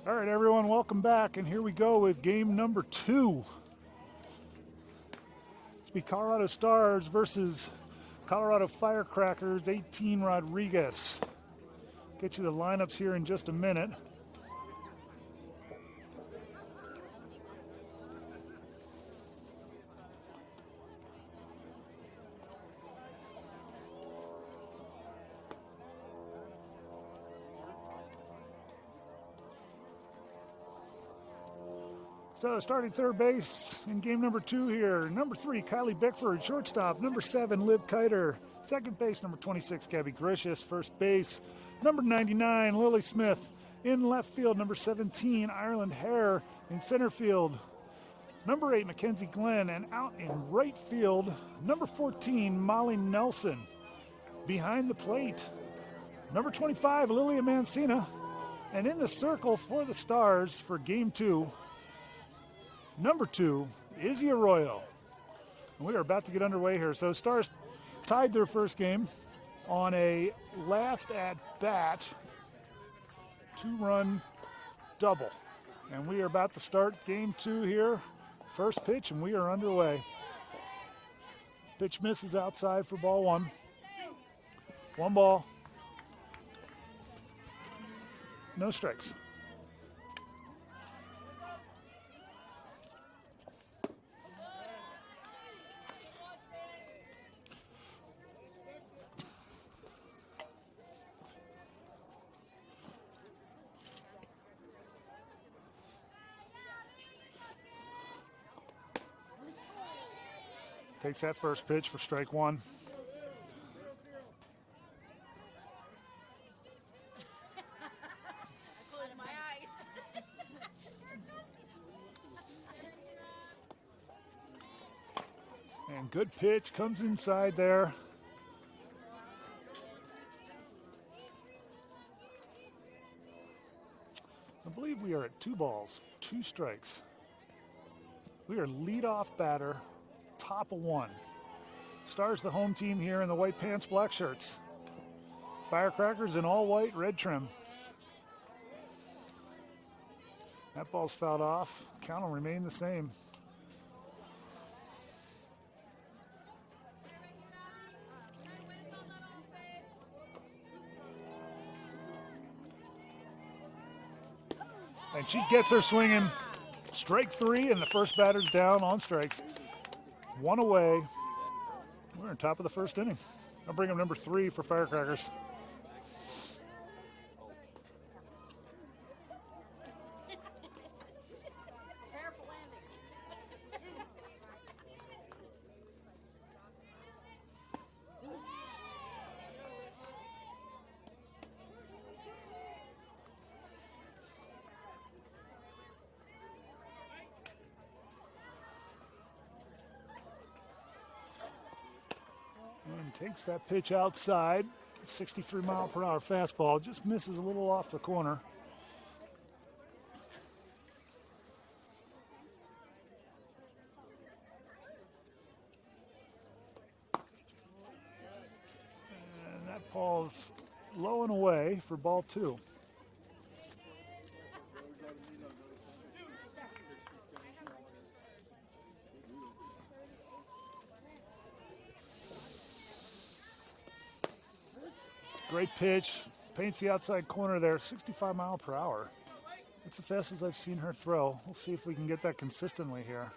All right, everyone, welcome back. And here we go with game number 2. It's be Colorado Stars versus Colorado Firecrackers, 18 Rodriguez. Get you the lineups here in just a minute. So starting third base in game number 2 here. Number 3, Kylie Bickford. Shortstop, number 7, Liv Kiter. Second base, number 26, Gabby Gricius. First base, number 99, Lily Smith. In left field, number 17, Ireland Hare. In center field, number 8, Mackenzie Glenn. And out in right field, number 14, Molly Nelson. Behind the plate, number 25, Lilia Mancina. And in the circle for the Stars for game 2, number 2, Izzy Arroyo. And we are about to get underway here. So Stars tied their first game on a last at bat 2-run double. And we are about to start game 2 here. First pitch, and we are underway. Pitch misses outside for ball 1. 1 ball. No strikes. Takes that first pitch for strike 1. And good pitch comes inside there. I believe we are at 2 balls, 2 strikes. We are leadoff batter. Top of 1. Stars the home team here in the white pants, black shirts. Firecrackers in all white, red trim. That ball's fouled off. Count will remain the same. And she gets her swinging. Strike 3, and the first batter's down on strikes. 1 away. We're on top of the first inning. I'll bring up number 3 for Firecrackers. Takes that pitch outside. 63-mile-per-hour fastball. Just misses a little off the corner. And that ball's low and away for ball 2. Great pitch, paints the outside corner there, 65-mile-per-hour. That's the fastest I've seen her throw. We'll see if we can get that consistently here.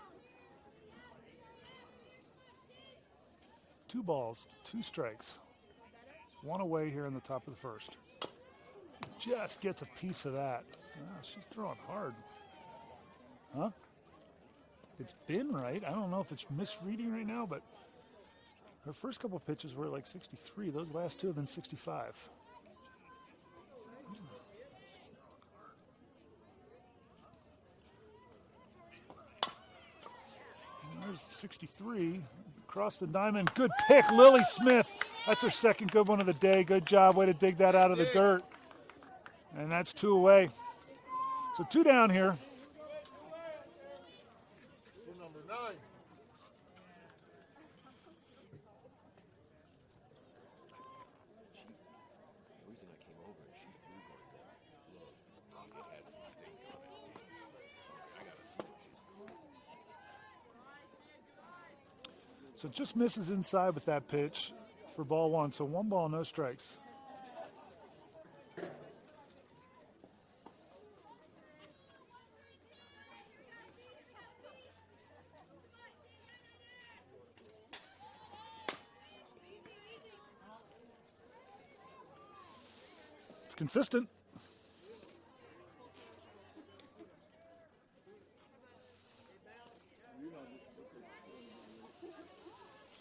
2 balls, 2 strikes. 1 away here in the top of the first. Just gets a piece of that. Oh, she's throwing hard. Huh? It's been right. I don't know if it's misreading right now, but her first couple pitches were like 63. Those last 2 have been 65. And there's 63. Across the diamond. Good pick, Lily Smith. That's her second good one of the day. Good job. Way to dig that out of the dirt. And that's 2 away. So 2 down here. Number 9. The reason I came over is she threw one that looked like it had some stink So just misses inside with that pitch for ball one. So 1 ball, no strikes. It's consistent.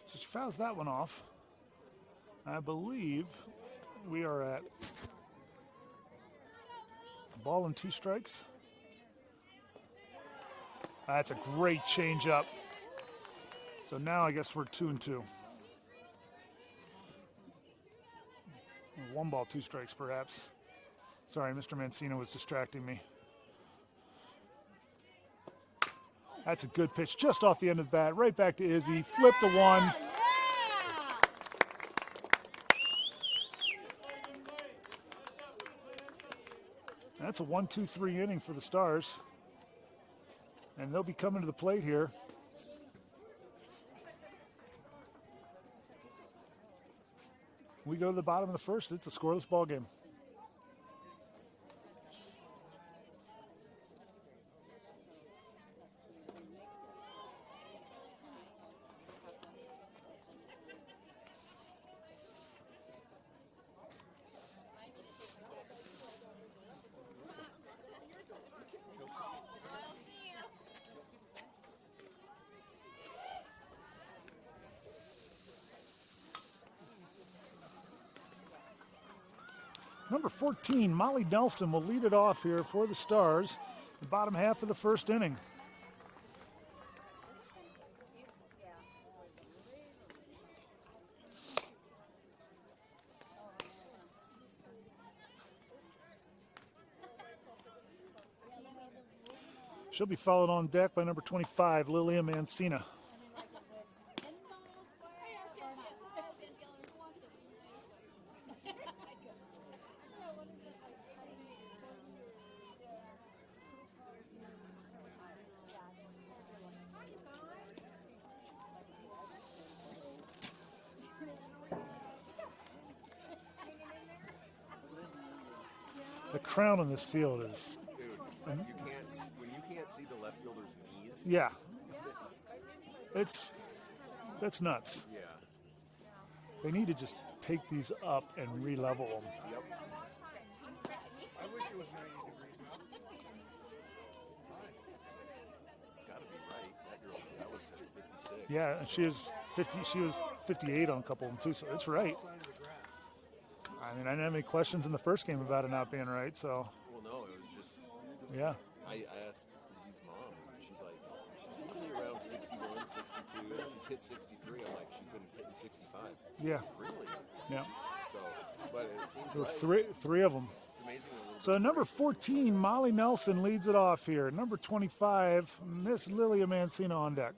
So she fouls that one off. I believe we are at a ball and 2 strikes. That's a great changeup. So now I guess we're 2-2. 1 ball, 2 strikes perhaps. Sorry, Mr. Mancino was distracting me. That's a good pitch just off the end of the bat. Right back to Izzy. Flip to 1. That's a 1-2-3 inning for the Stars. And they'll be coming to the plate here. We go to the bottom of the first. It's a scoreless ball game. Number 14, Molly Nelson, will lead it off here for the Stars, the bottom half of the first inning. She'll be followed on deck by number 25, Lilia Mancina. The crown on this field is... Dude, when you can't see the left fielder's knees. Yeah. That's nuts. Yeah. They need to just take these up and re-level them. Yep. I wish it was 90 degrees. It's got to be right. That was at 56. Yeah, and she was 58 on a couple of them too, so it's right. I mean, I didn't have any questions in the first game about it not being right, so. Well, no, it was just. Yeah. I asked Izzy's mom, and she's like, she's usually around 61, 62. She's hit 63. I'm like, she's been hitting 65. Yeah. Really? Yeah. So, but it seems There were right. three of them. It's amazing. So number 14, Molly Nelson, leads it off here. Number 25, Miss Lilia Mancino on deck.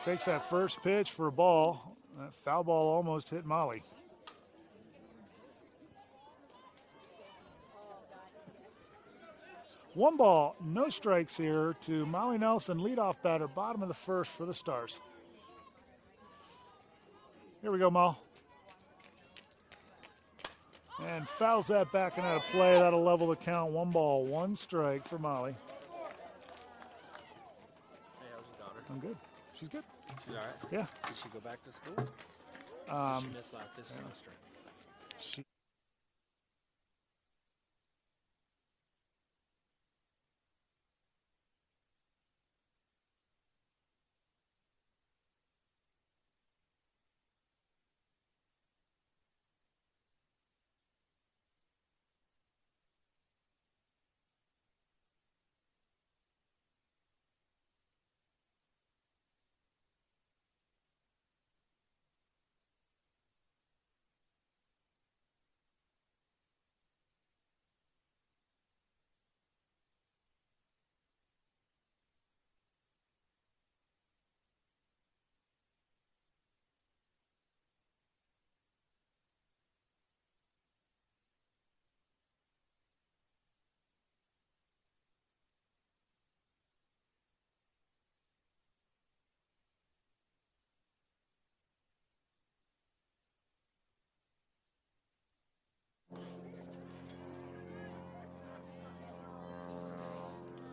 Takes that first pitch for a ball. That foul ball almost hit Molly. One ball, no strikes here to Molly Nelson, leadoff batter, bottom of the first for the Stars. Here we go, Mo. And fouls that back and out of play. That'll level the count. 1 ball, 1 strike for Molly. Hey, how's your daughter? I'm good. She's good. She's all right? Yeah. Did she go back to school? She missed this semester. She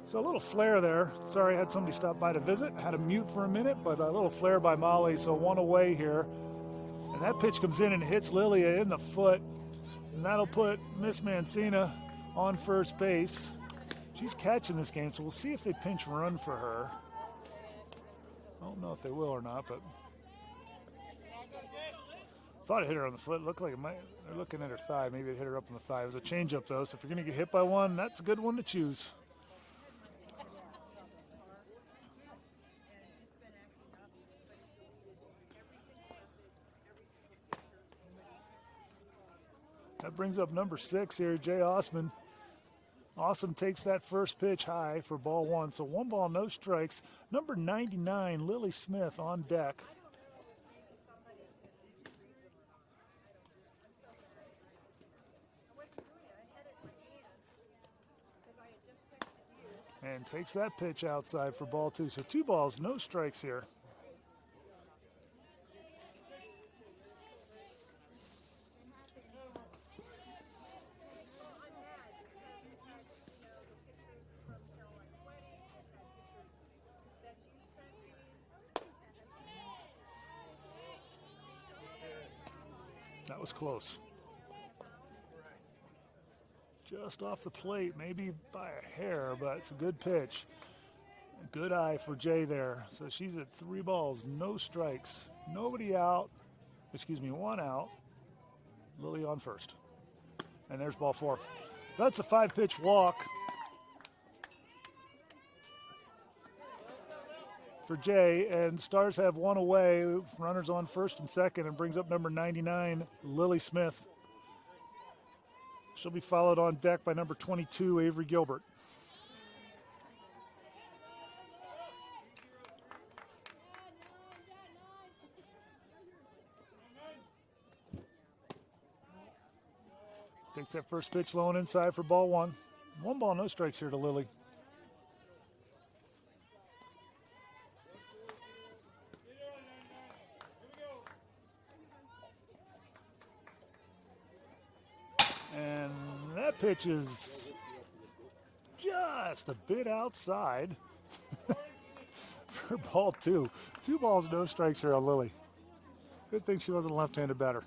So a little flare there. Sorry, I had somebody stop by to visit. Had a mute for a minute, but a little flare by Molly. So one away here. And that pitch comes in and hits Lilia in the foot. And that'll put Miss Mancina on first base. She's catching this game, so we'll see if they pinch run for her. I don't know if they will or not, but thought it hit her on the foot. Looked like it might. They're looking at her thigh. Maybe it hit her up on the thigh. It was a changeup, though, so if you're going to get hit by one, that's a good one to choose. That brings up number 6 here, Jay Osman. Awesome takes that first pitch high for ball 1. So 1 ball, no strikes. Number 99, Lily Smith on deck. And takes that pitch outside for ball 2. So 2 balls, no strikes here. That was close. Just off the plate, maybe by a hair, but it's a good pitch. A good eye for Jay there. So she's at 3 balls, no strikes. Nobody out. Excuse me, 1 out. Lily on first. And there's ball 4. That's a 5-pitch walk for Jay, and Stars have 1 away. Runners on first and second, and brings up number 99, Lily Smith. She'll be followed on deck by number 22, Avery Gilbert. Takes that first pitch low and inside for ball 1. 1 ball, no strikes here to Lily. And that pitch is just a bit outside for ball 2. 2 balls, no strikes here on Lily. Good thing she wasn't a left-handed batter.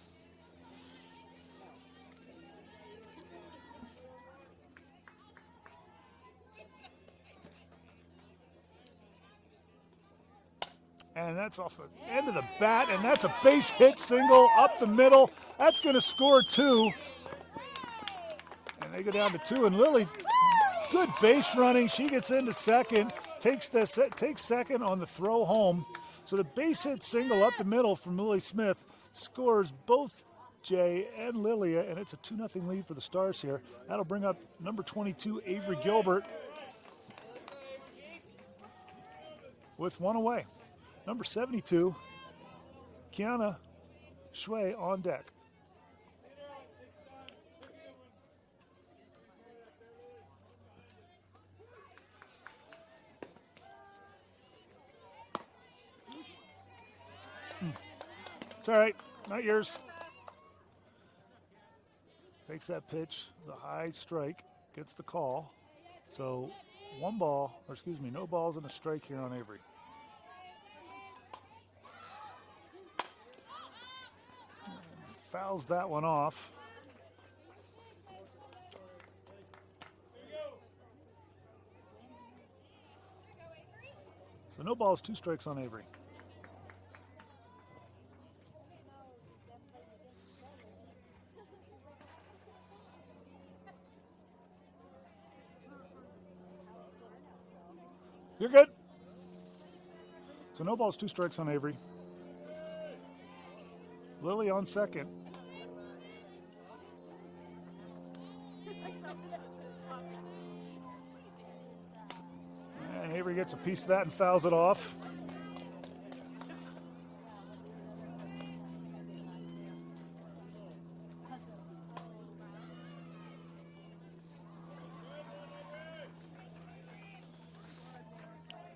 And that's off the end of the bat, and that's a base hit single up the middle. That's going to score 2. And they go down to 2, and Lily, good base running. She gets into second, takes second on the throw home. So the base hit single up the middle from Lily Smith scores both Jay and Lilia, and it's a 2-0 lead for the Stars here. That'll bring up number 22, Avery Gilbert, with 1 away. Number 72, Kiana Shui on deck. It's all right, not yours. Takes that pitch, it's a high strike, gets the call. So 1 ball, or excuse me, no balls and a strike here on Avery. Fouls that one off. So no balls, 2 strikes on Avery. You're good. So no balls, 2 strikes on Avery. Lily on second. And Avery gets a piece of that and fouls it off.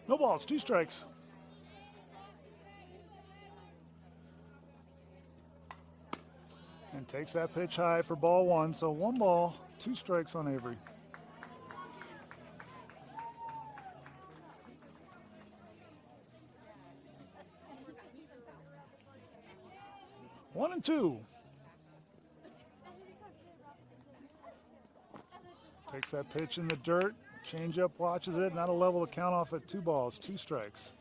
No balls, 2 strikes. And takes that pitch high for ball 1. So 1 ball, 2 strikes on Avery. 1-2. Takes that pitch in the dirt. Changeup watches it. Not a level to count off at 2 balls, 2 strikes.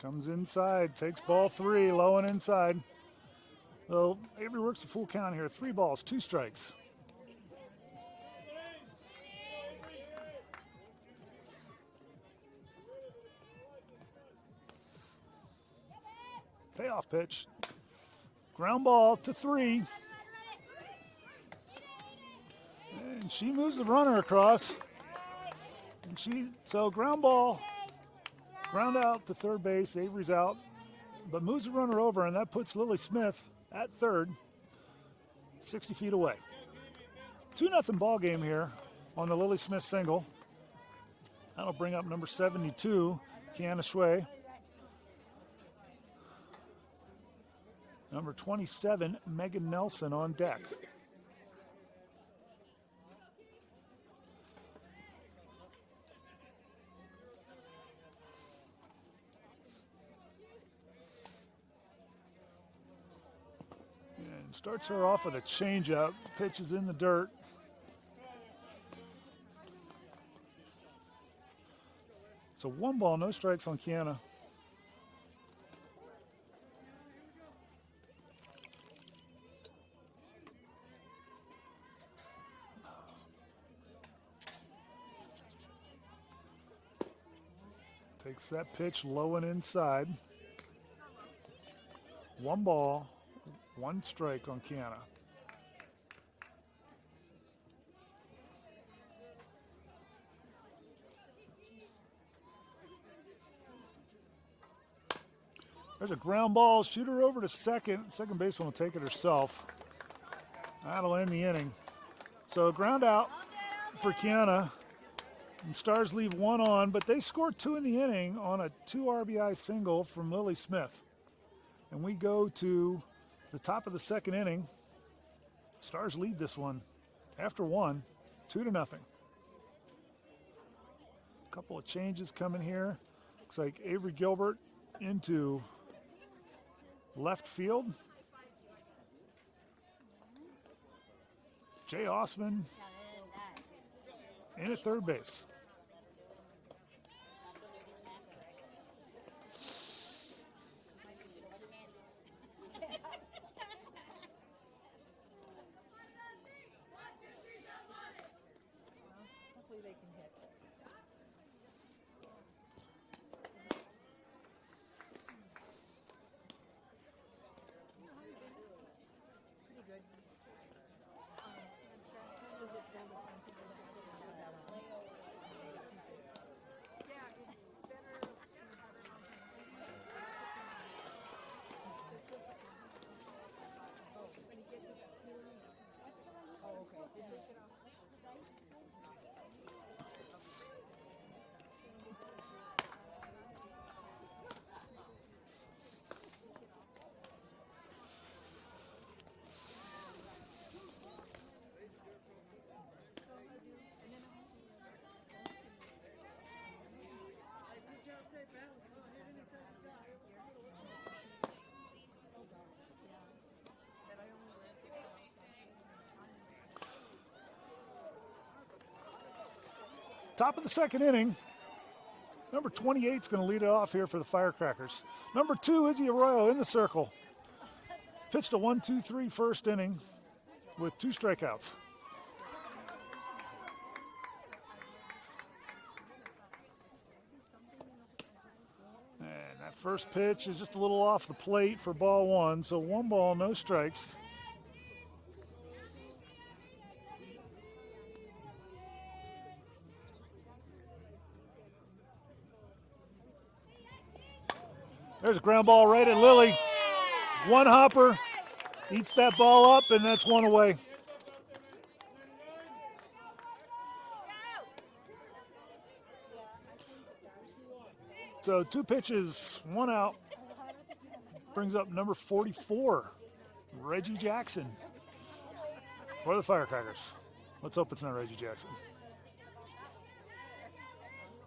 Comes inside, takes ball 3, low and inside. So Avery works a full count here. 3 balls, 2 strikes. Payoff pitch. Ground ball to 3. And she moves the runner across. And so ground ball. Ground out to third base. Avery's out, but moves the runner over, and that puts Lily Smith at third, 60 feet away. 2-0 ball game here on the Lily Smith single. That'll bring up number 72, Kiana Shue. Number 27, Megan Nelson on deck. Starts her off with a changeup. Pitch is in the dirt. So 1 ball, no strikes on Kiana. Takes that pitch low and inside. 1 ball. 1 strike on Kiana. There's a ground ball. Shoot her over to second. Second baseman will take it herself. That'll end the inning. So ground out for Kiana. And Stars leave 1 on, but they scored 2 in the inning on a 2 RBI single from Lily Smith. And we go to the top of the 2nd inning. Stars lead this one after 1, 2-0. A couple of changes coming here. Looks like Avery Gilbert into left field. Jay Osman in at third base. Top of the 2nd inning. Number 28 is going to lead it off here for the Firecrackers. Number 2, Izzy Arroyo in the circle. Pitched a 1-2-3 first inning with 2 strikeouts. And that first pitch is just a little off the plate for ball 1, so 1 ball, no strikes. There's a ground ball right at Lily. 1 hopper, eats that ball up, and that's 1 away. So 2 pitches, 1 out. Brings up number 44, Reggie Jackson. for the Firecrackers. Let's hope it's not Reggie Jackson.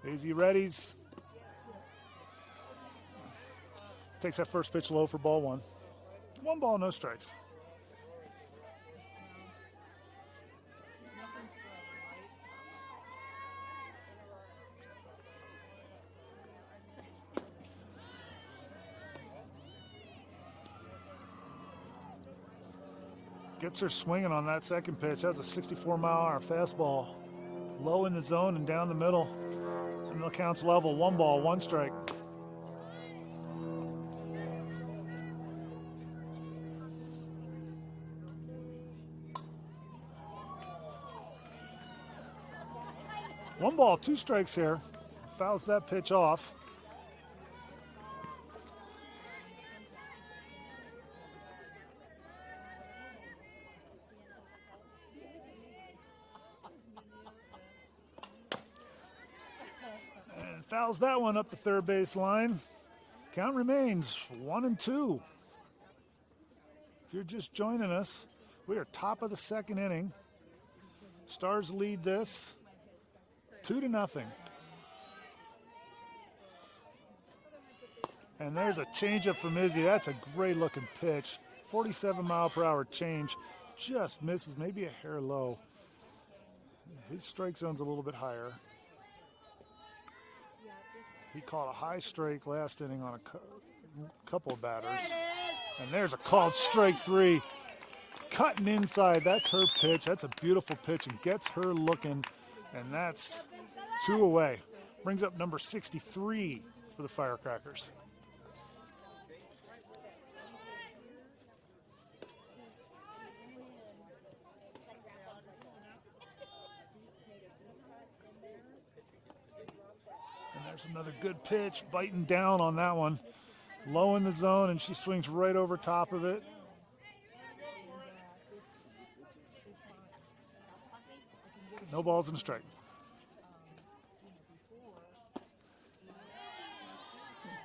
AZ readies. Takes that first pitch low for ball one. 1 ball, no strikes. Gets her swinging on that second pitch. That's a 64-mile-an-hour fastball. Low in the zone and down the middle. And the count's level. 1 ball, 1 strike. One ball, 2 strikes here. Fouls that pitch off. And fouls that one up the third base line. Count remains 1-2. If you're just joining us, we are top of the second inning. Stars lead this 2-0. And there's a changeup from Izzy. That's a great looking pitch. 47-mile-per-hour change. Just misses, maybe a hair low. His strike zone's a little bit higher. He caught a high strike last inning on a couple of batters. And there's a called strike 3. Cutting inside, that's her pitch. That's a beautiful pitch and gets her looking. And that's 2 away. Brings up number 63 for the Firecrackers. And there's another good pitch, biting down on that one. Low in the zone, and she swings right over top of it. No balls and a strike.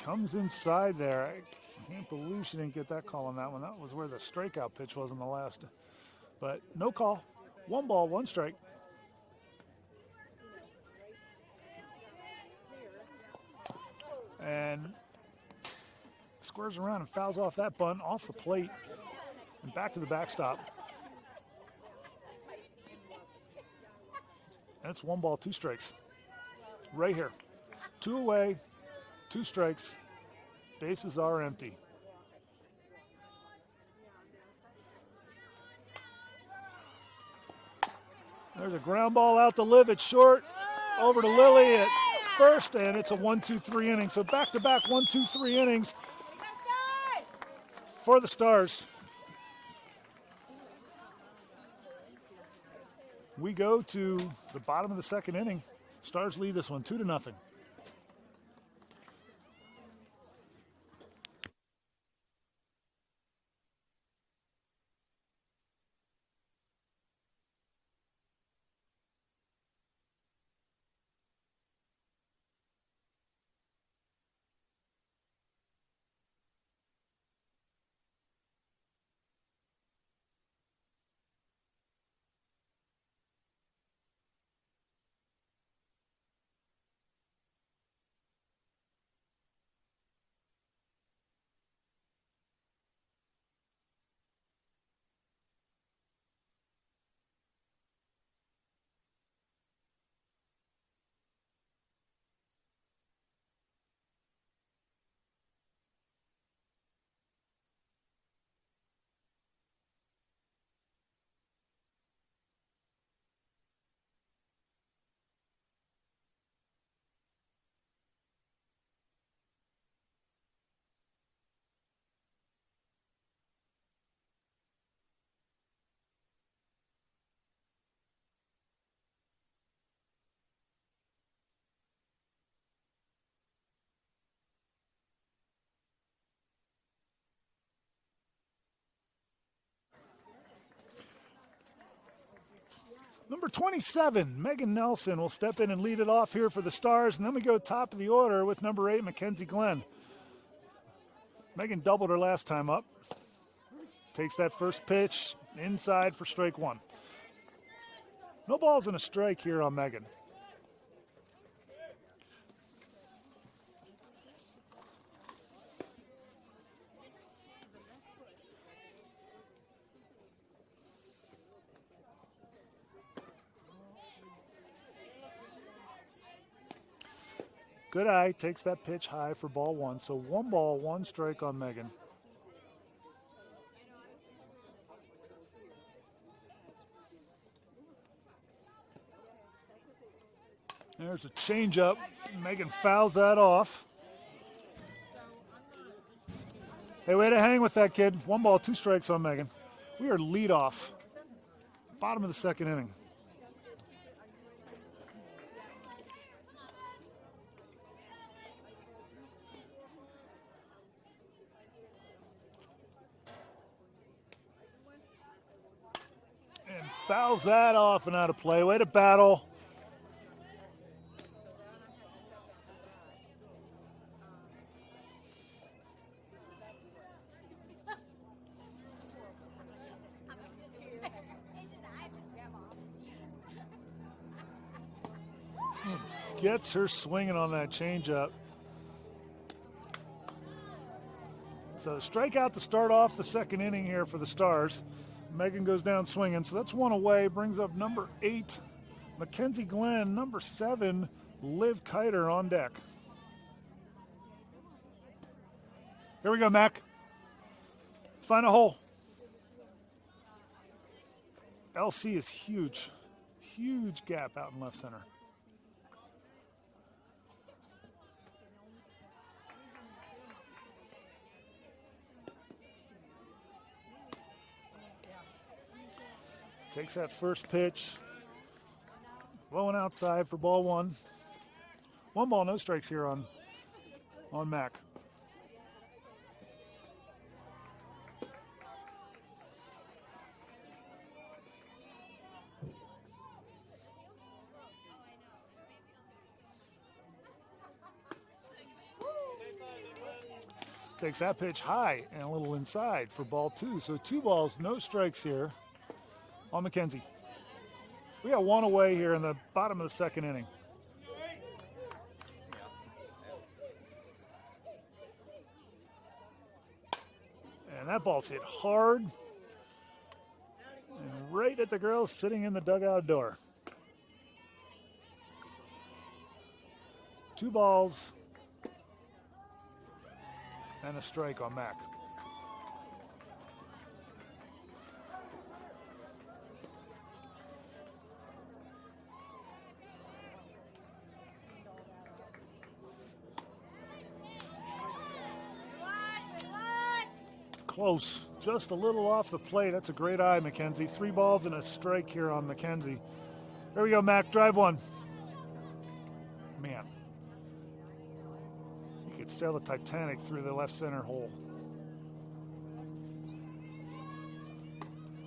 Comes inside there. I can't believe she didn't get that call on that one. That was where the strikeout pitch was in the last. But no call. 1 ball, 1 strike. And squares around and fouls off that bunt off the plate and back to the backstop. That's 1 ball, 2 strikes. Right here. 2 away, 2 strikes. Bases are empty. There's a ground ball out to Liv at short. Over to Lily at first, and it's a 1-2-3 inning. So back-to-back 1-2-3 innings for the Stars. We go to the bottom of the second inning. Stars lead this one 2-0. Number 27, Megan Nelson, will step in and lead it off here for the Stars. And then we go top of the order with number 8, Mackenzie Glenn. Megan doubled her last time up. Takes that first pitch inside for strike one. No balls and a strike here on Megan. Good eye, takes that pitch high for ball one. So 1 ball, 1 strike on Megan. There's a changeup. Megan fouls that off. Hey, way to hang with that, kid. 1 ball, 2 strikes on Megan. We are lead off. Bottom of the second inning. And fouls that off and out of play. Way to battle. Gets her swinging on that changeup. So strikeout to start off the second inning here for the Stars. Megan goes down swinging, so that's 1 away. Brings up number 8, Mackenzie Glenn. Number 7, Liv Kiter on deck. Here we go, Mac. Find a hole. LC is huge. Huge gap out in left center. Takes that first pitch. Blowing outside for ball 1. 1 ball, no strikes here on Mac. Takes that pitch high and a little inside for ball 2. So 2 balls, no strikes here on Mackenzie. We got 1 away here in the bottom of the second inning. And that ball's hit hard and right at the girl sitting in the dugout door. 2 balls and a strike on Mac. Close, just a little off the plate. That's a great eye, Mackenzie. 3 balls and a strike here on Mackenzie. There we go, Mac, drive 1. Man, you could sail the Titanic through the left center hole.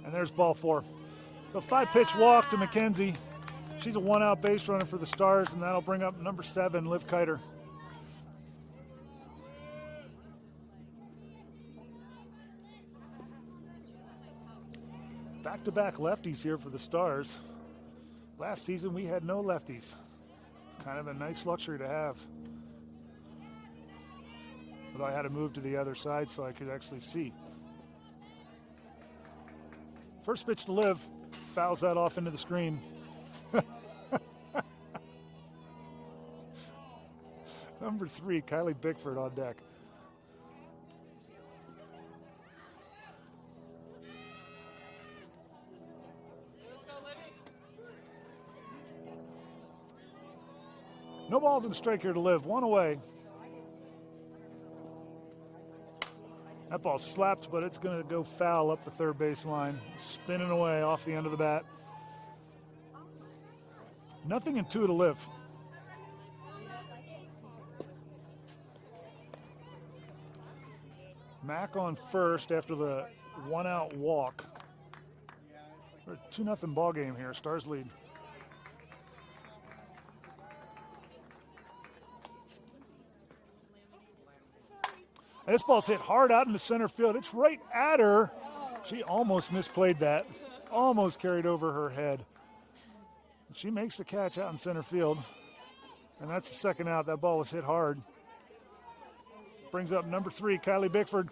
And there's ball 4. So 5-pitch walk to Mackenzie. She's a 1-out base runner for the Stars, and that'll bring up number 7, Liv Kiter. Back-to-back lefties here for the Stars. Last season we had no lefties. It's kind of a nice luxury to have. But I had to move to the other side so I could actually see. First pitch to Liv, fouls that off into the screen. Number 3, Kylie Bickford on deck. No balls and a strike here to Liv. 1 away. That ball slapped, but it's going to go foul up the third base line. Spinning away off the end of the bat. 0-2 to Liv. Mac on first after the 1-out walk. We're a 2-0 ball game here. Stars lead. This ball's hit hard out into center field. It's right at her. She almost misplayed that. Almost carried over her head. She makes the catch out in center field. And that's the second out. That ball was hit hard. Brings up number 3, Kylie Bickford.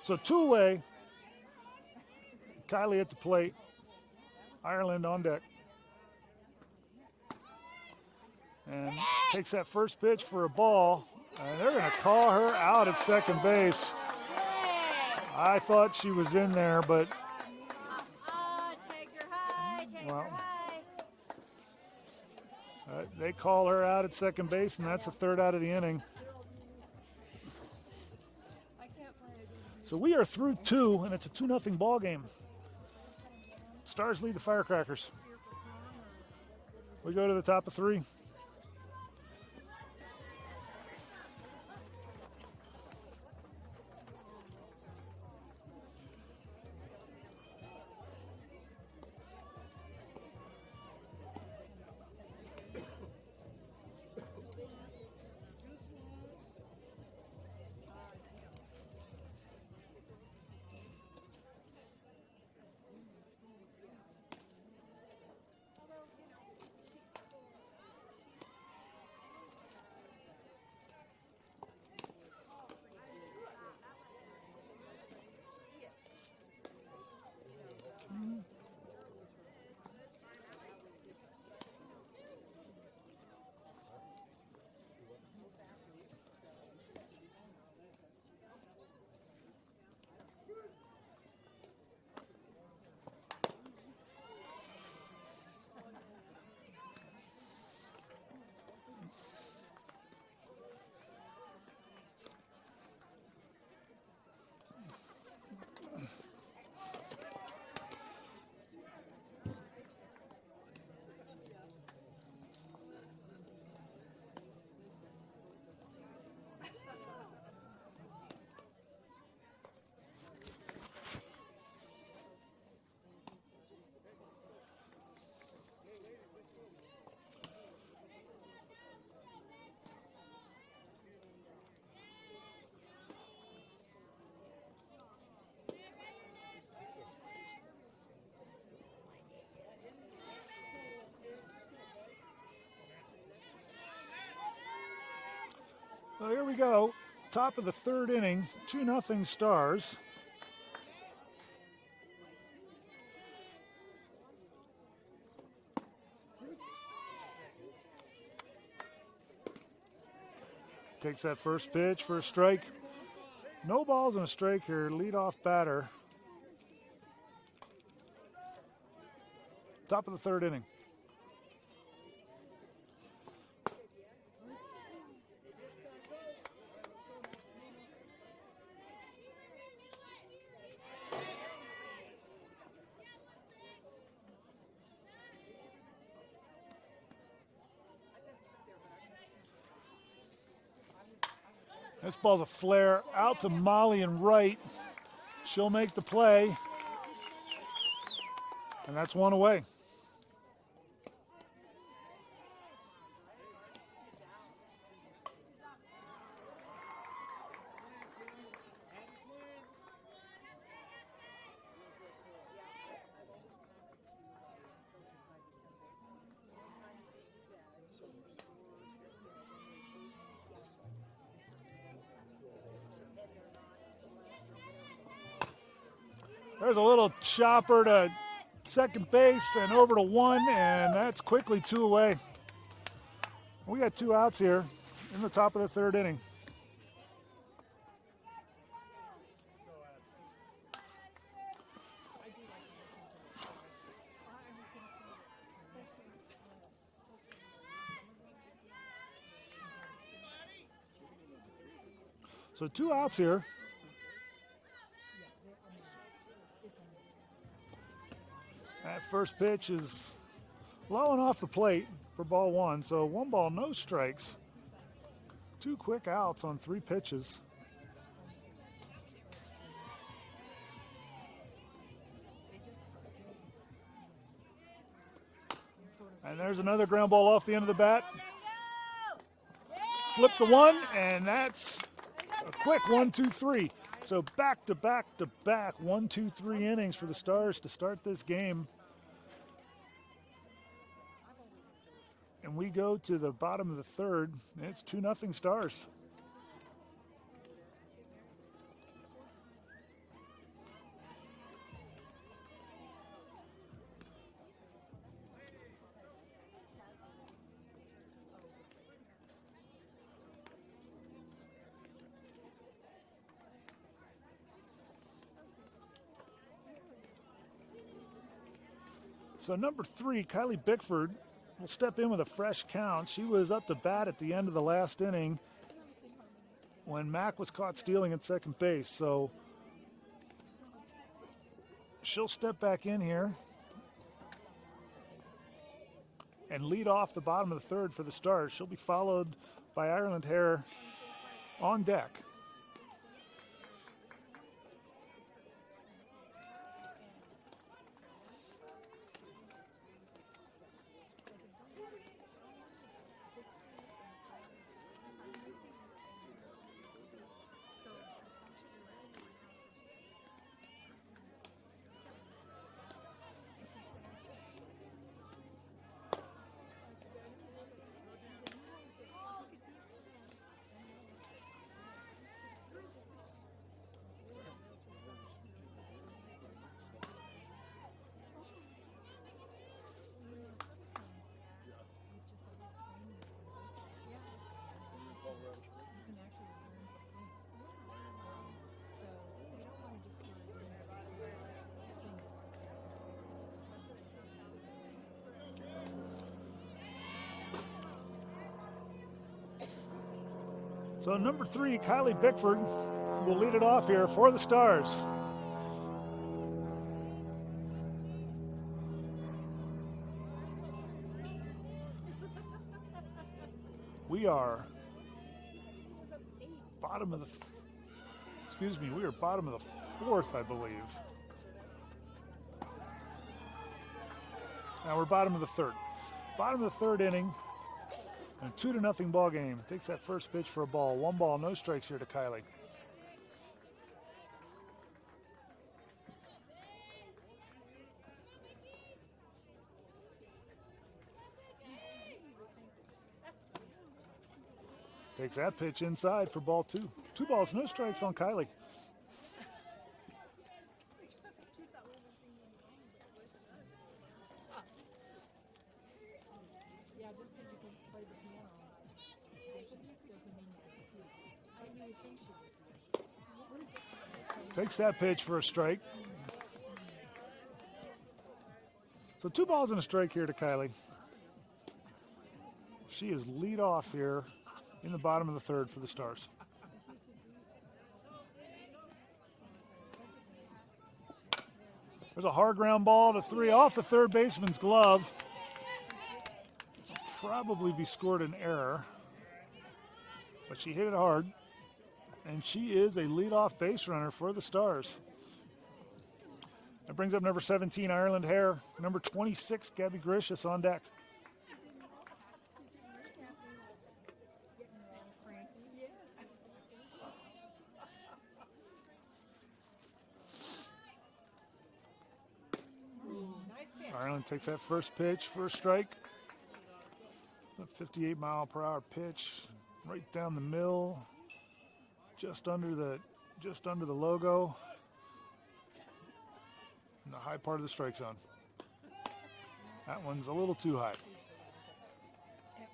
So 2 away. Kylie at the plate. Ireland on deck. And takes that first pitch for a ball. And they're going to call her out at second base. I thought she was in there, but well, they call her out at second base, and that's the third out of the inning. So we are through 2, and it's a 2-0 ball game. Stars lead the Firecrackers. We go to the top of 3. So here we go. Top of the third inning, 2-0 Stars. Takes that first pitch for a strike. No balls and a strike here. Leadoff batter. Top of the third inning. This ball's a flare out to Molly and right. She'll make the play. And that's 1 away. There's a little chopper to second base and over to 1, and that's quickly 2 away. We got 2 outs here in the top of the third inning. So 2 outs here. That first pitch is low and off the plate for ball 1. So 1 ball, no strikes. 2 quick outs on 3 pitches. And And there's another ground ball off the end of the bat. Flip the one, and that's a quick 1-2-3. So back to back to back 1-2-3 innings for the Stars to start this game. And we go to the bottom of the third, and it's 2-0 Stars. So number 3, Kylie Bickford, will step in with a fresh count. She was up to bat at the end of the last inning when Mack was caught stealing at second base. So she'll step back in here and lead off the bottom of the third for the Stars. She'll be followed by Ireland Hare on deck. So number 3, Kylie Bickford, will lead it off here for the Stars. We are bottom of the, we are bottom of the fourth, I believe. Now we're bottom of the third. Bottom of the third inning. And 2-0 ball game. Takes that first pitch for a ball. 1 ball, no strikes here to Kylie. Takes that pitch inside for ball 2. 2 balls, no strikes on Kylie. Takes that pitch for a strike. So 2 balls and a strike here to Kylie. She is lead off here in the bottom of the third for the Stars. There's a hard ground ball to 3 off the third baseman's glove. Probably be scored an error, but she hit it hard. And she is a leadoff base runner for the Stars. That brings up number 17, Ireland Hare. Number 26, Gabby Gricius on deck. Ireland takes that first pitch for a strike. A 58-mile-per-hour pitch right down the middle. Just under the logo, in the high part of the strike zone. That one's a little too high.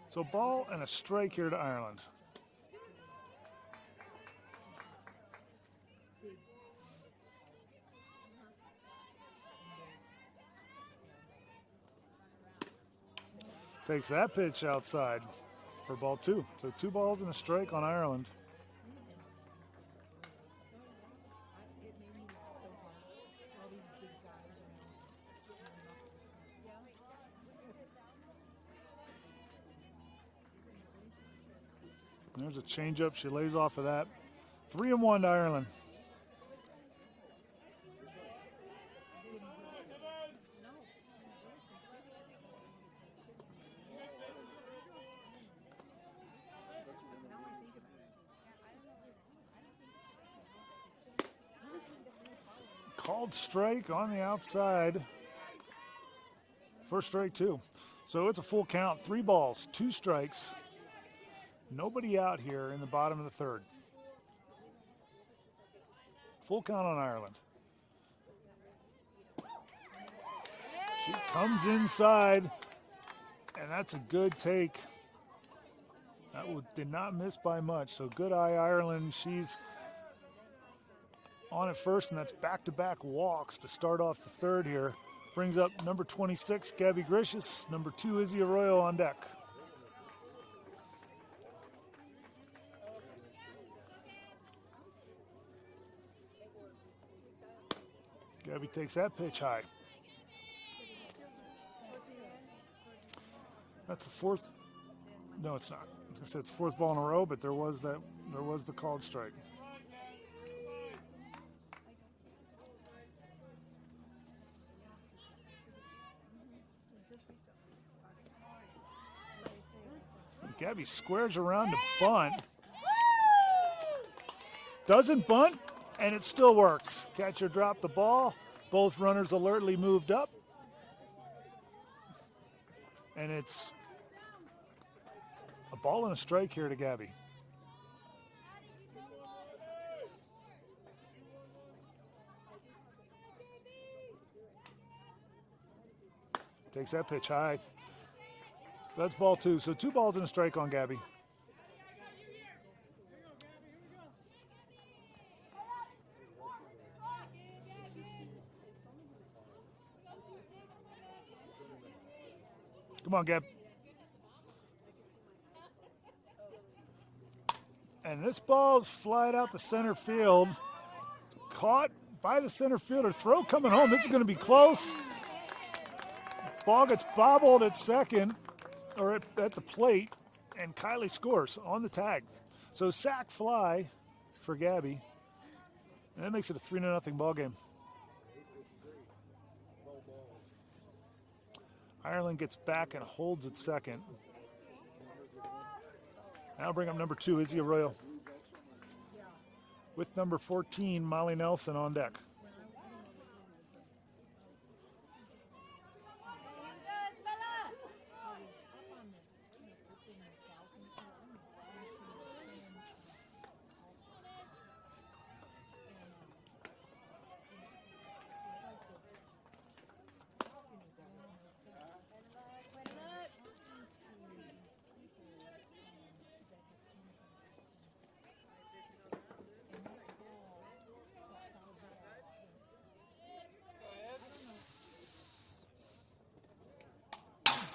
So ball and a strike here to Ireland. Takes that pitch outside for ball 2. So 2 balls and a strike on Ireland. There's a changeup. She lays off of that. 3-1 to Ireland. Called strike on the outside. First strike, too. So it's a full count. 3 balls, 2 strikes. Nobody out here in the bottom of the third. Full count on Ireland. She comes inside, and that's a good take. That did not miss by much, so good eye, Ireland. She's on at first, and that's back-to-back walks to start off the third here. Brings up number 26, Gabby Gricius. Number 2, Izzy Arroyo on deck. Gabby takes that pitch high. That's the fourth. No, it's not. I was gonna say it's the 4th ball in a row, but there was the called strike. Gabby squares around to bunt. Doesn't bunt, and it still works. Catcher dropped the ball. Both runners alertly moved up. And it's a ball and a strike here to Gabby. Takes that pitch high. That's ball 2. So 2 balls and a strike on Gabby. Come on, Gab. And this ball's flied out to center field. Caught by the center fielder. Throw coming home. This is going to be close. Ball gets bobbled at second, or at the plate, and Kylie scores on the tag. So sack fly for Gabby. And that makes it a 3-0 ball game. Ireland gets back and holds at second. Now bring up number 2, Izzy Arroyo. With number 14, Molly Nelson on deck.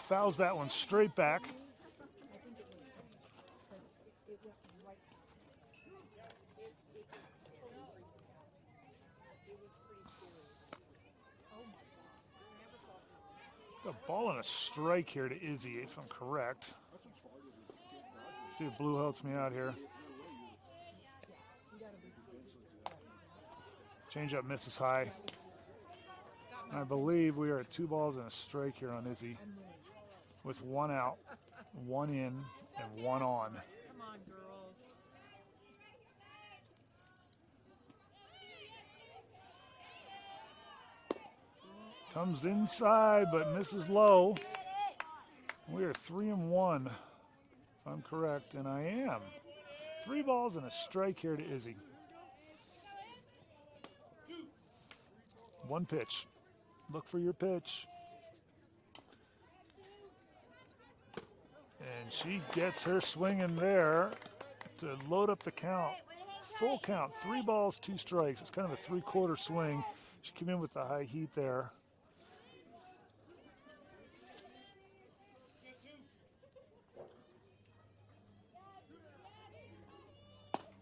Fouls that one straight back. The ball and a strike here to Izzy, if I'm correct. See if Blue helps me out here. Change up misses high. I believe we are at 2 balls and a strike here on Izzy, with 1 out, 1 in, and 1 on. Come on, girls. Comes inside, but misses low. We are 3-1, if I'm correct, and I am. 3 balls and a strike here to Izzy. 1 pitch. Look for your pitch. And she gets her swinging there to load up the count. Full count, 3 balls, 2 strikes. It's kind of a 3/4 swing. She came in with the high heat there.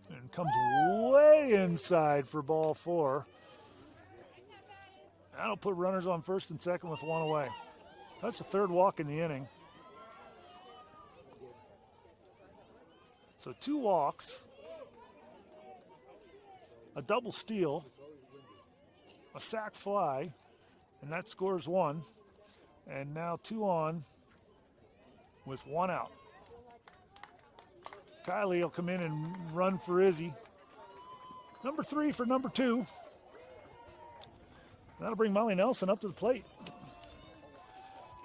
And comes way inside for ball 4. That'll put runners on first and second with 1 away. That's the 3rd walk in the inning. So 2 walks, a double steal, a sac fly, and that scores 1. And now 2 on with 1 out. Kylie will come in and run for Izzy. Number 3 for number 2. That'll bring Molly Nelson up to the plate.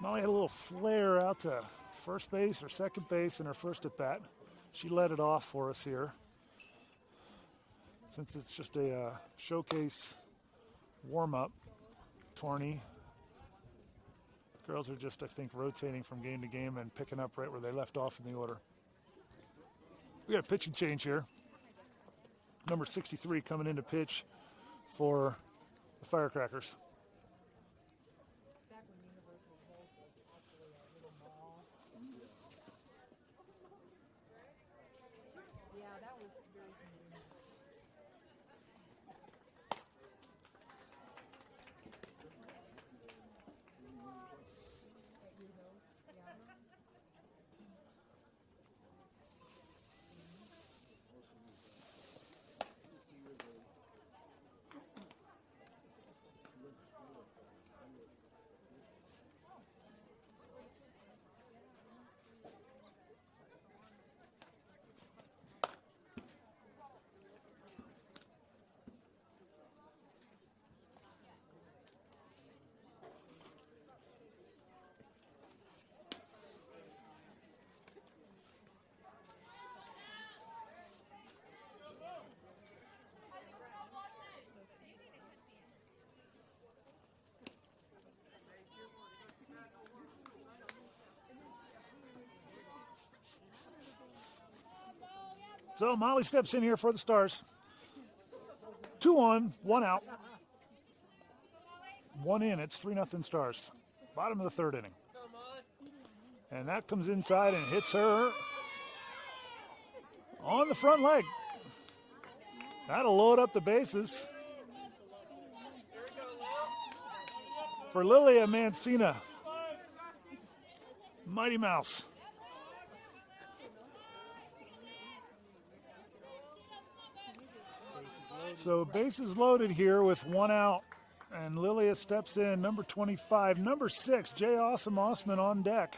Molly had a little flare out to first base or second base in her first at bat. She led it off for us here. Since it's just a showcase warm-up tourney, girls are just, I think, rotating from game to game and picking up right where they left off in the order. We got a pitching change here. Number 63 coming in to pitch for the Firecrackers. So Molly steps in here for the Stars. 2 on, 1 out. 1 in, it's 3-0 Stars. Bottom of the third inning. And that comes inside and hits her on the front leg. That'll load up the bases for Lilia Mancina. Mighty Mouse. So bases loaded here with 1 out, and Lilia steps in. Number 25, number 6, Jay Awesome Osman on deck.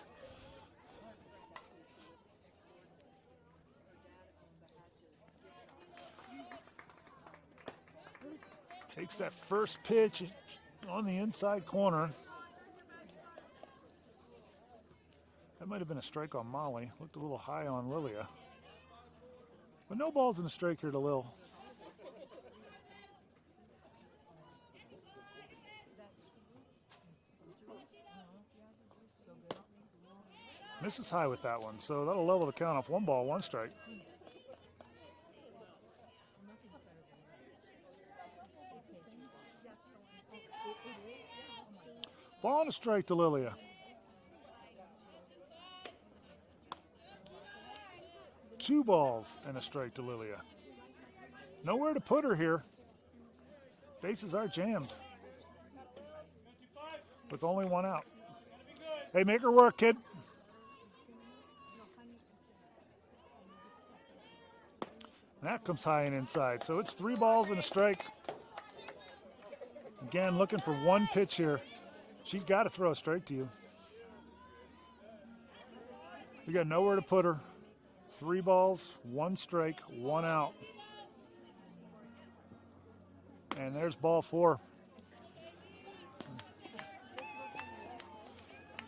Takes that first pitch on the inside corner. That might have been a strike on Molly. Looked a little high on Lilia. But no balls in a strike here to Lil. Misses high with that one, so that'll level the count off 1 ball, 1 strike. Ball and a strike to Lilia. 2 balls and a strike to Lilia. Nowhere to put her here. Bases are jammed with only 1 out. Hey, make her work, kid. That comes high and inside. So it's 3 balls and a strike. Again, looking for 1 pitch here. She's got to throw a strike to you. We got nowhere to put her. 3 balls, 1 strike, 1 out. And there's ball 4.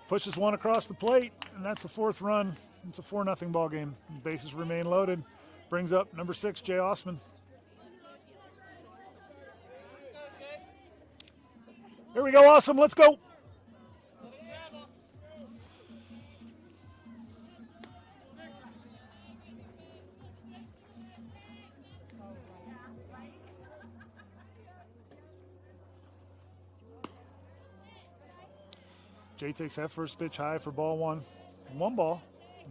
Pushes 1 across the plate, and that's the 4th run. It's a 4-0 ball game. Bases remain loaded. Brings up number 6, Jay Osman. Here we go, Awesome. Let's go. Jay takes that first pitch high for ball 1. 1 ball.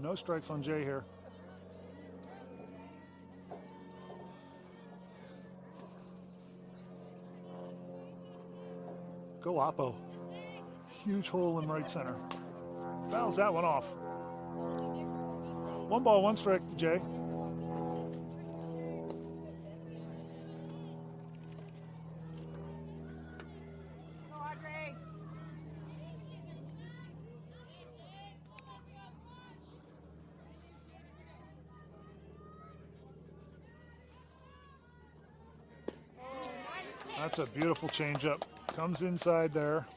No strikes on Jay here. Go Oppo. Huge hole in right center. Fouls that one off. 1 ball, 1 strike to Jay. That's a beautiful changeup. Comes inside there.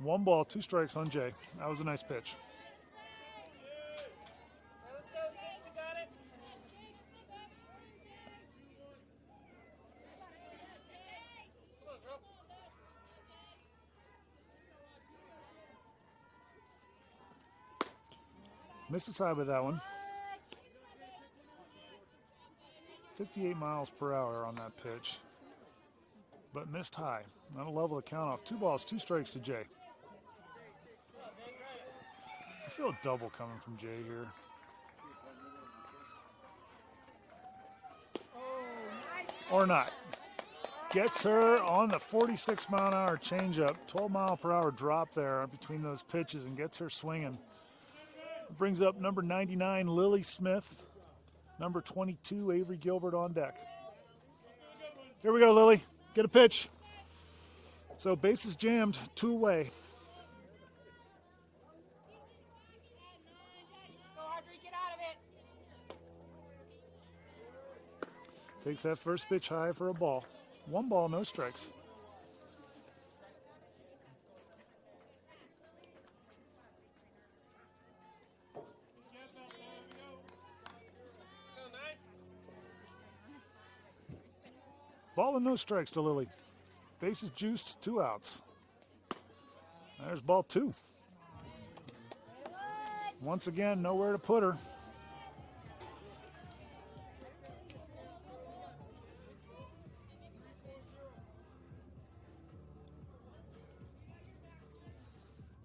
1 ball, 2 strikes on Jay. That was a nice pitch. Misses high with that one. 58 miles per hour on that pitch, but missed high. That'll level the count off. 2 balls, 2 strikes to Jay. I feel a double coming from Jay here. Or not. Gets her on the 46-mile-an-hour changeup. 12-mile-per-hour drop there between those pitches and gets her swinging. Brings up number 99, Lily Smith. Number 22, Avery Gilbert on deck. Here we go, Lily. Get a pitch. So bases jammed, 2 away. Go, Audrey, get out of it. Takes that first pitch high for a ball. 1 ball, no strikes. Ball and no strikes to Lily. Bases juiced, 2 outs. There's ball 2. Once again, nowhere to put her.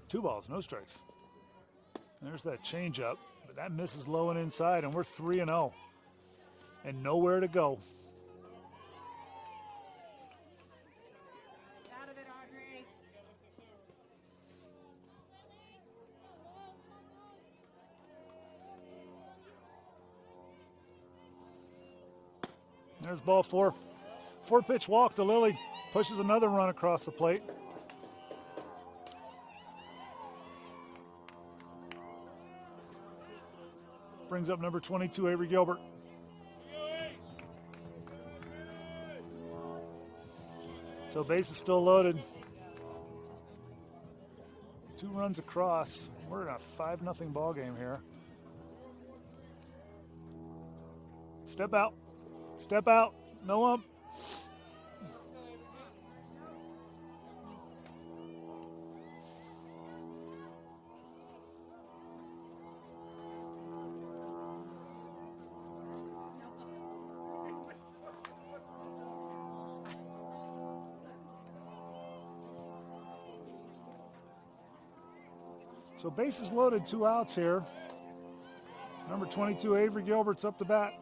Two balls, no strikes. There's that changeup, but that misses low and inside, and we're 3-0. And nowhere to go. There's ball 4. 4-pitch walk to Lily. Pushes another run across the plate. Brings up number 22, Avery Gilbert. So base is still loaded. 2 runs across. We're in a 5-0 ball game here. Step out. Step out. No ump. So bases loaded, 2 outs here. Number 22, Avery Gilbert's up to bat.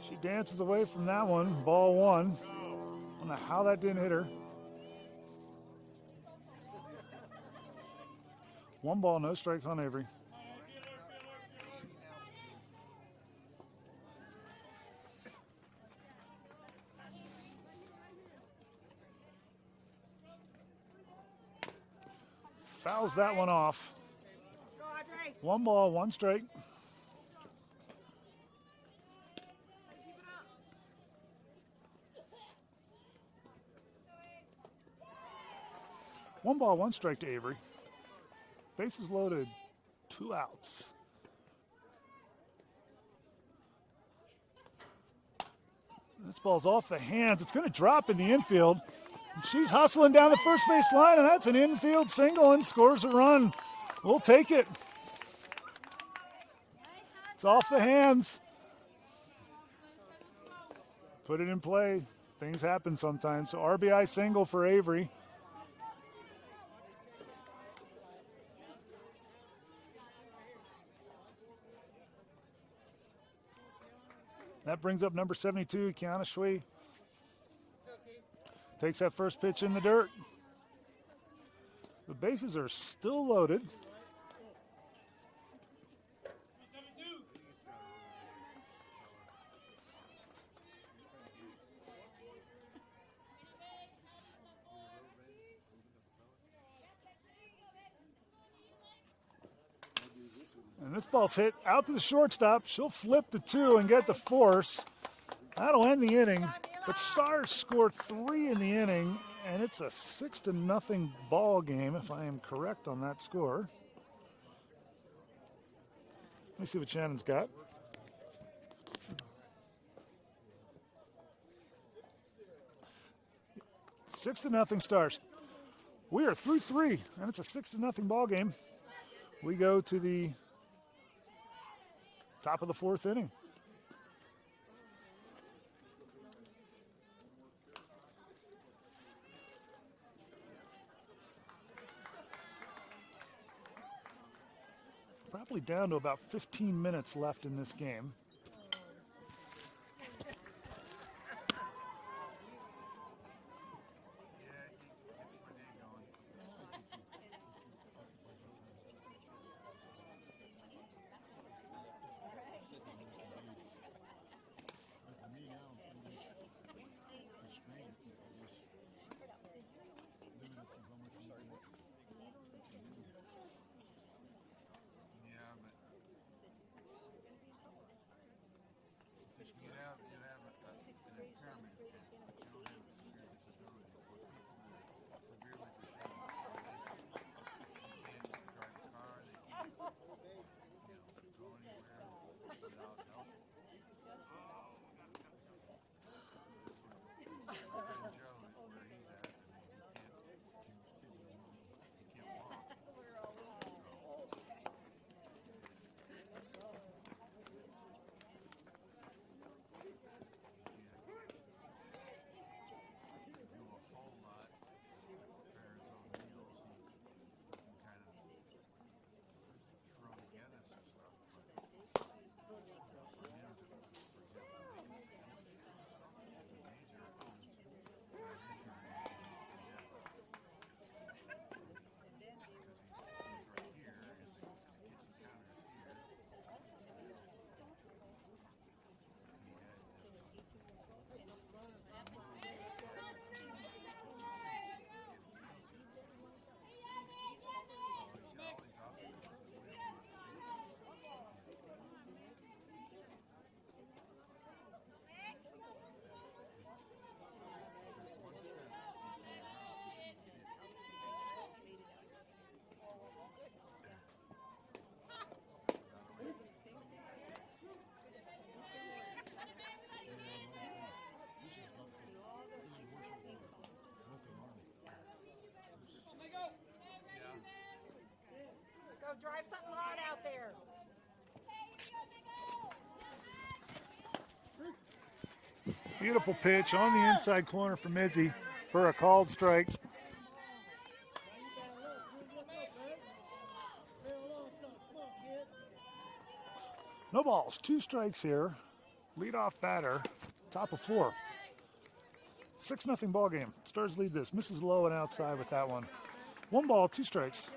She dances away from that one, ball 1. I don't know how that didn't hit her. 1 ball, no strikes on Avery. Fouls that one off. 1 ball, 1 strike. One ball, 1 strike to Avery. Bases loaded, 2 outs. This ball's off the hands. It's going to drop in the infield. She's hustling down the first base line, and that's an infield single and scores a run. We'll take it. It's off the hands. Put it in play. Things happen sometimes. So RBI single for Avery. That brings up number 72, Kiana Shui. Takes that first pitch in the dirt. The bases are still loaded. And this ball's hit out to the shortstop. She'll flip the 2 and get the force. That'll end the inning. But Stars score 3 in the inning, and it's a 6-0 ball game, if I am correct on that score. Let me see what Shannon's got. Six to nothing Stars. We are through 3, and it's a 6-0 ball game. We go to the top of the 4th inning. Probably down to about 15 minutes left in this game. Drive something hard out there. Beautiful pitch on the inside corner for Mitzi for a called strike. No balls, 2 strikes here. Leadoff batter, top of 4. 6-0 ball game. Stars lead this. Misses low and outside with that one. 1 ball, 2 strikes.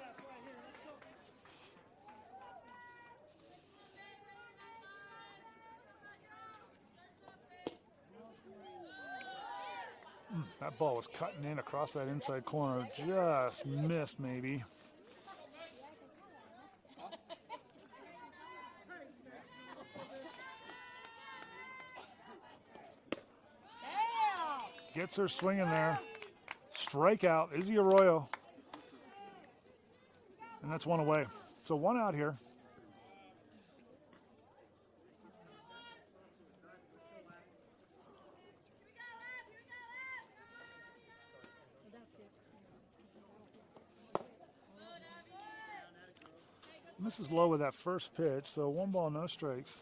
That ball was cutting in across that inside corner. Just missed, maybe. Gets her swinging there. Strikeout, Izzy Arroyo. And that's 1 away. So 1 out here. Misses low with that first pitch, so 1 ball, no strikes.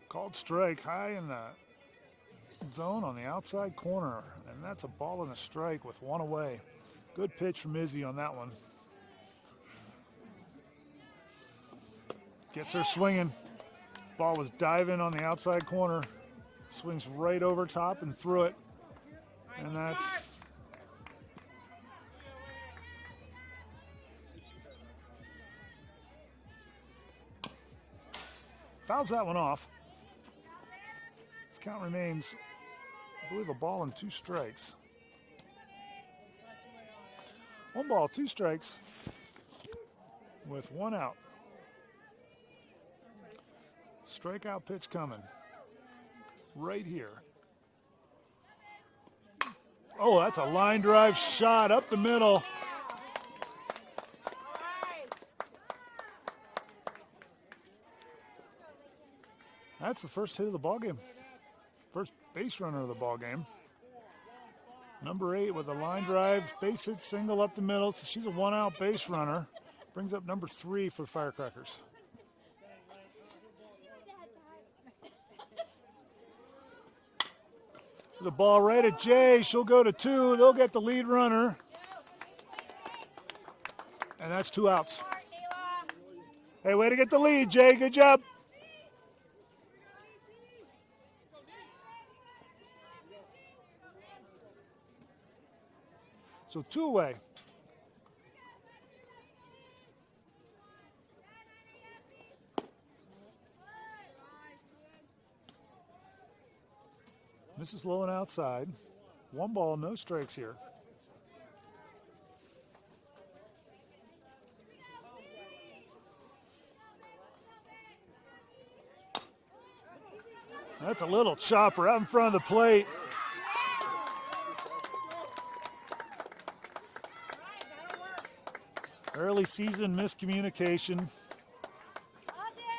Called strike high in the zone on the outside corner, and that's a ball and a strike with 1 away. Good pitch from Izzy on that one. Gets her swinging. Ball was diving on the outside corner. Swings right over top and through it. And that's Fouls that one off. This count remains, I believe, a ball and 2 strikes. 1 ball, 2 strikes with 1 out. Strikeout pitch coming right here. Oh, that's a line drive shot up the middle. That's the first hit of the ball game. First base runner of the ball game. Number 8 with a line drive, base hit single up the middle. So she's a 1-out base runner. Brings up number 3 for the Firecrackers. The ball right at Jay. She'll go to 2. They'll get the lead runner. And that's 2 outs. Hey, way to get the lead, Jay. Good job. So 2 away. Mrs. Low and outside. 1 ball, no strikes here. That's a little chopper out in front of the plate. Early season miscommunication.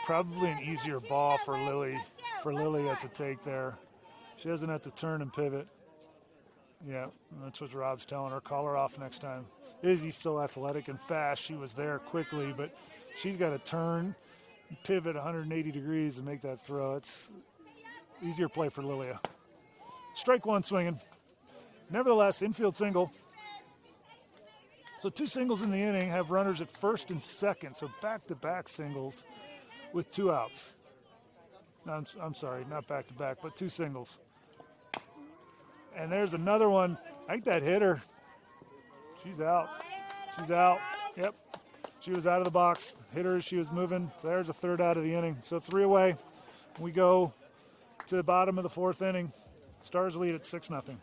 Probably an easier ball for Lily to take there. She doesn't have to turn and pivot. Yeah, that's what Rob's telling her. Call her off next time. Izzy's so athletic and fast. She was there quickly, but she's got to turn, pivot 180 degrees and make that throw. It's easier play for Lilia. Strike 1 swinging. Nevertheless, infield single. So 2 singles in the inning have runners at first and second. So back-to-back singles with 2 outs. No, I'm sorry, not back-to-back, but 2 singles. And there's another one. I think that hit her. She's out. She's out. Yep. She was out of the box. Hit her as she was moving. So there's a 3rd out of the inning. So 3 away. We go to the bottom of the 4th inning. Stars lead at 6-0.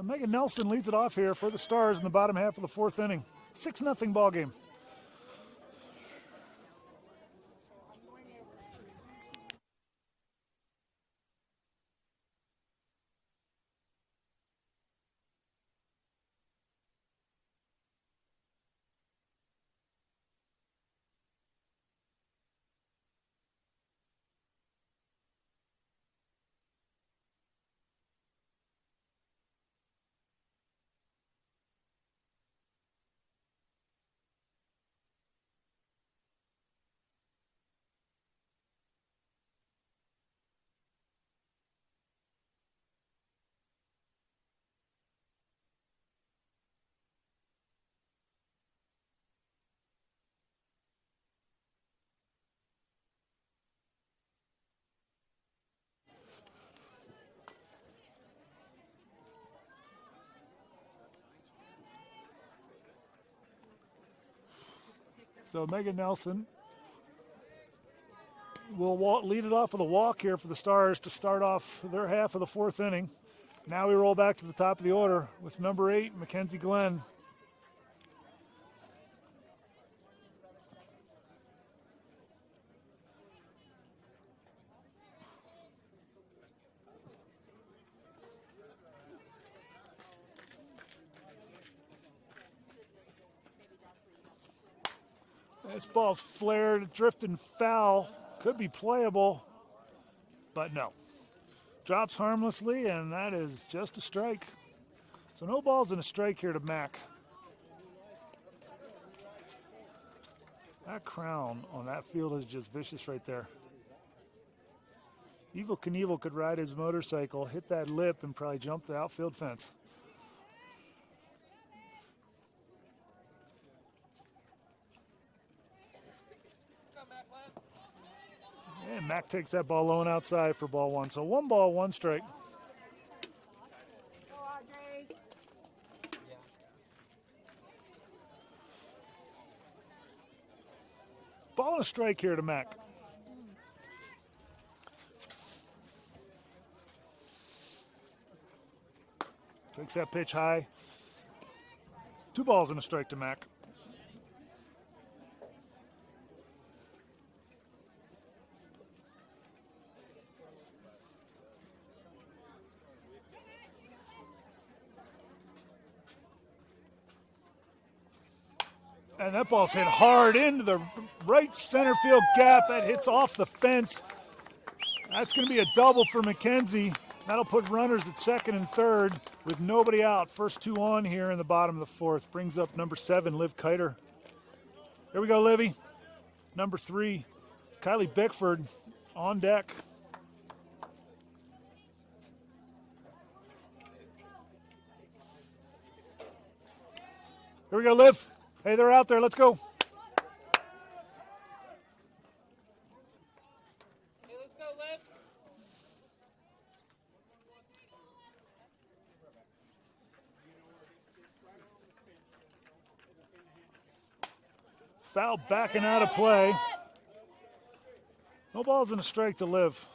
Megan Nelson leads it off here for the Stars in the bottom half of the 4th inning. 6-0 ball game. So Megan Nelson will lead it off with a walk here for the Stars to start off their half of the fourth inning. Now we roll back to the top of the order with number 8, Mackenzie Glenn. This ball's flared, drifting foul. Could be playable, but no. Drops harmlessly, and that is just a strike. So no balls and a strike here to Mac. That crown on that field is just vicious right there. Evel Knievel could ride his motorcycle, hit that lip, and probably jump the outfield fence. And Mac takes that ball low and outside for ball 1. So 1 ball, 1 strike. Go, Audrey. Ball and a strike here to Mac. Takes that pitch high. 2 balls and a strike to Mac. And that ball's hit hard into the right center field gap. That hits off the fence. That's going to be a double for McKenzie. That'll put runners at second and third with nobody out. First 2 on here in the bottom of the fourth. Brings up number 7, Liv Kiter. Here we go, Livy. Number 3, Kylie Bickford on deck. Here we go, Liv. Hey, they're out there. Let's go. Hey, let's go, Liv. Foul backing out of play. No balls and a strike to Liv.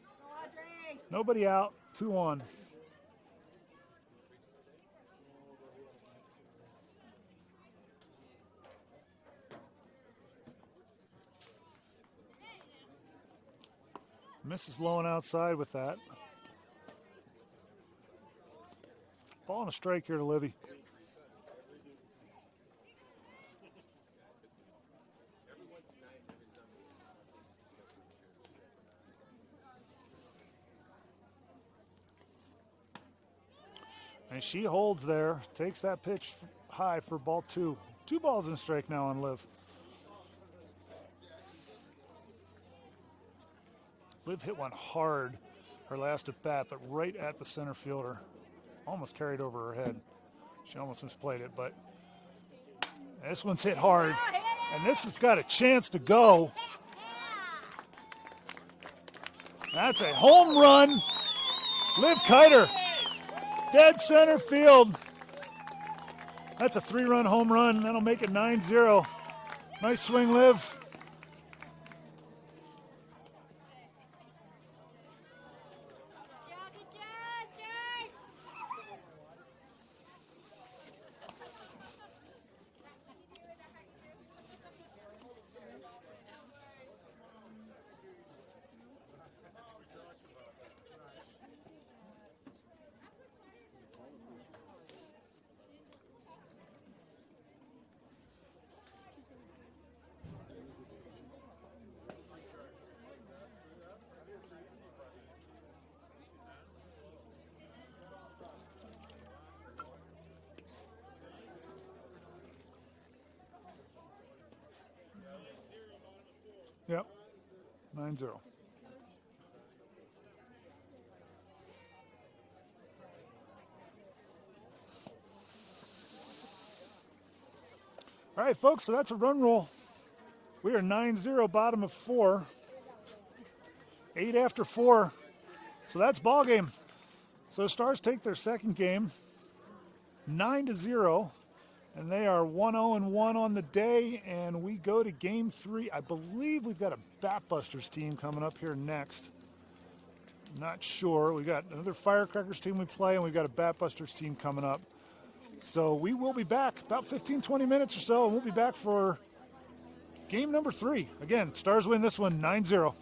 Go, Audrey. Nobody out. 2 on. Misses low and outside with that. Ball and a strike here to Livy. And she holds there, takes that pitch high for ball 2. 2 balls and a strike now on Liv. Liv hit one hard her last at bat, but right at the center fielder. Almost carried over her head. She almost misplayed it, but this one's hit hard. And this has got a chance to go. That's a home run. Liv Kiter, dead center field. That's a 3-run home run. That'll make it 9-0. Nice swing, Liv. Yep, 9-0. All right, folks, so that's a run roll. We are 9-0, bottom of 4. 8 after 4. So that's ball game. So the Stars take their second game, 9-0. And they are 1-0-1 on the day, and we go to game 3. I believe we've got a Batbusters team coming up here next. Not sure. We got another Firecrackers team we play, and we've got a Batbusters team coming up. So we will be back about 15, 20 minutes or so, and we'll be back for game number 3. Again, Stars win this one 9-0.